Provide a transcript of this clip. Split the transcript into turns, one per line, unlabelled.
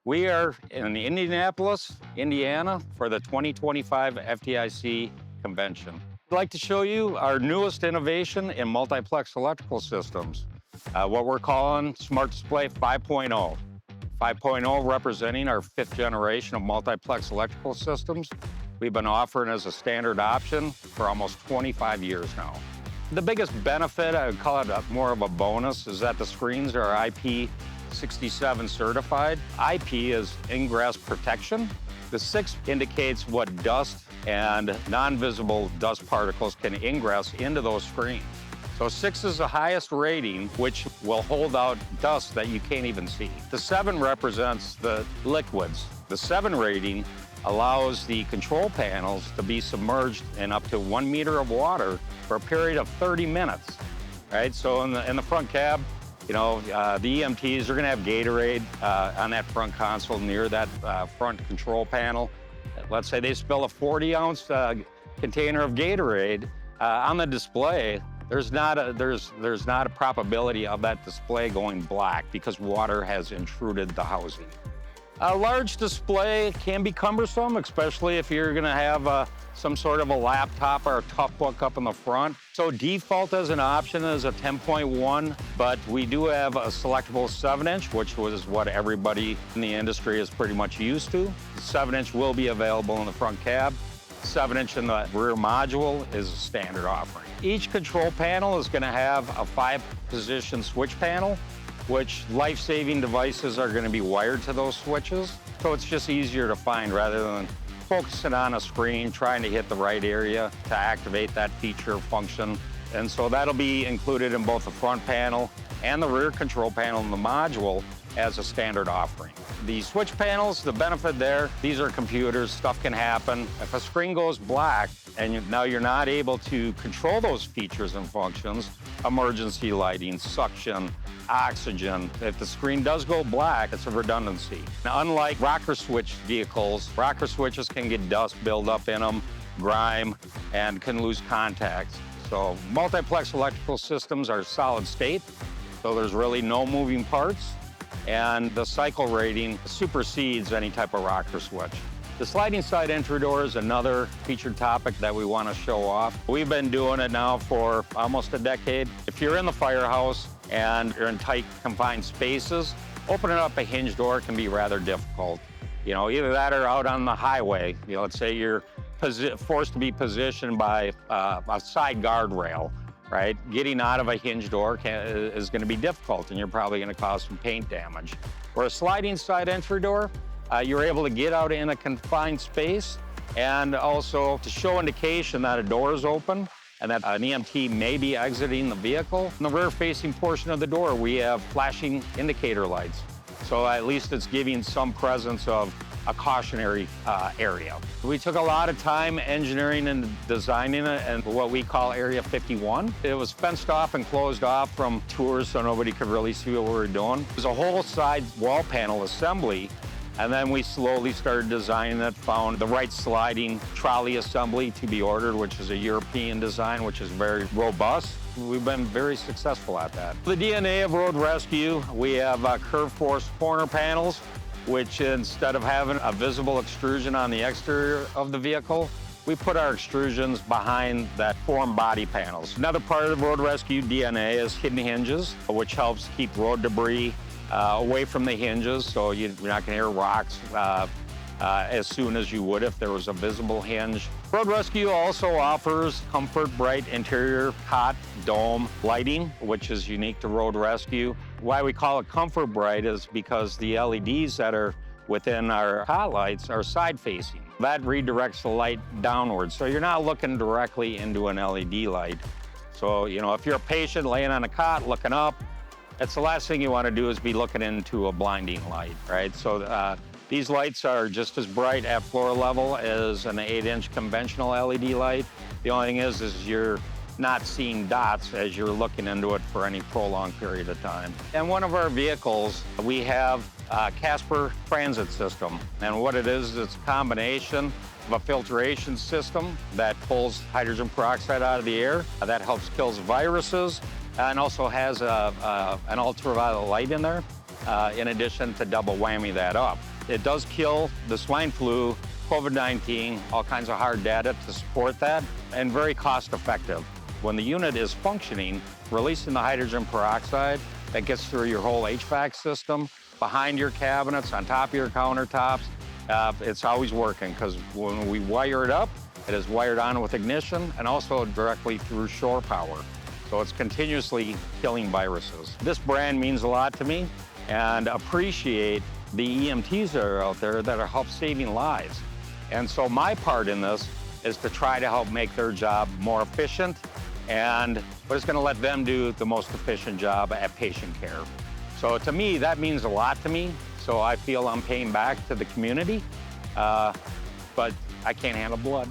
We are in Indianapolis, Indiana for the 2025 FDIC convention. I'd like to show you our newest innovation in multiplex electrical systems, what we're calling Smart Display 5.0. 5.0 representing our fifth generation of multiplex electrical systems. We've been offering as a standard option for almost 25 years now. The biggest benefit, I would call it more of a bonus, is that the screens are IP67 certified. IP is ingress protection. The 6 indicates what dust and non-visible dust particles can ingress into those screens. So 6 is the highest rating, which will hold out dust that you can't even see. The 7 represents the liquids. The 7 rating allows the control panels to be submerged in up to 1 meter of water for a period of 30 minutes, right? So in the front cab, the EMTs are gonna have Gatorade on that front console near that front control panel. Let's say they spill a 40-ounce container of Gatorade on the display. There's not a probability of that display going black because water has intruded the housing. A large display can be cumbersome, especially if you're gonna have some sort of a laptop or a tough book up in the front. So default as an option is a 10.1, but we do have a selectable 7-inch, which was what everybody in the industry is pretty much used to. The 7-inch will be available in the front cab. 7-inch in the rear module is a standard offering. Each control panel is gonna have a 5-position switch panel, which life-saving devices are gonna be wired to those switches. So it's just easier to find rather than focusing on a screen, trying to hit the right area to activate that feature function. And so that'll be included in both the front panel and the rear control panel in the module as a standard offering. The switch panels, the benefit there, these are computers, stuff can happen. If a screen goes black and now you're not able to control those features and functions, emergency lighting, suction, oxygen, if the screen does go black, it's a redundancy. Now, unlike rocker switch vehicles, rocker switches can get dust build up in them, grime, and can lose contacts. So multiplex electrical systems are solid state, so there's really no moving parts, and the cycle rating supersedes any type of rocker switch. The sliding side entry door is another featured topic that we want to show off. We've been doing it now for almost a decade. If you're in the firehouse and you're in tight, confined spaces, opening up a hinge door can be rather difficult. Either that or out on the highway. Let's say you're forced to be positioned by a side guardrail, right? Getting out of a hinge door is gonna be difficult, and you're probably gonna cause some paint damage. Or a sliding side entry door, you're able to get out in a confined space and also to show indication that a door is open and that an EMT may be exiting the vehicle. In the rear-facing portion of the door, we have flashing indicator lights. So at least it's giving some presence of a cautionary area. We took a lot of time engineering and designing it in what we call Area 51. It was fenced off and closed off from tours so nobody could really see what we were doing. It was a whole side wall panel assembly, and then we slowly started designing it, found the right sliding trolley assembly to be ordered, which is a European design, which is very robust. We've been very successful at that. The DNA of Road Rescue, we have curve force corner panels, which instead of having a visible extrusion on the exterior of the vehicle, we put our extrusions behind that form body panels. Another part of the Road Rescue DNA is hidden hinges, which helps keep road debris away from the hinges, so you're not gonna hear rocks as soon as you would if there was a visible hinge. Road Rescue also offers Comfort Bright interior hot dome lighting, which is unique to Road Rescue. Why we call it Comfort Bright is because the LEDs that are within our hot lights are side facing. That redirects the light downwards, so you're not looking directly into an LED light. So, if you're a patient laying on a cot looking up, that's the last thing you want to do is be looking into a blinding light, right? So these lights are just as bright at floor level as an 8-inch conventional LED light. The only thing is you're not seeing dots as you're looking into it for any prolonged period of time. In one of our vehicles, we have a Casper transit system. And what it is, it's a combination of a filtration system that pulls hydrogen peroxide out of the air. That helps kills viruses and also has an ultraviolet light in there, in addition to double whammy that up. It does kill the swine flu, COVID-19, all kinds of hard data to support that, and very cost effective. When the unit is functioning, releasing the hydrogen peroxide that gets through your whole HVAC system, behind your cabinets, on top of your countertops, it's always working, because when we wire it up, it is wired on with ignition and also directly through shore power. So it's continuously killing viruses. This brand means a lot to me, and appreciate the EMTs that are out there that are help saving lives. And so my part in this is to try to help make their job more efficient, but it's going to let them do the most efficient job at patient care. So to me, that means a lot to me. So I feel I'm paying back to the community, but I can't handle blood.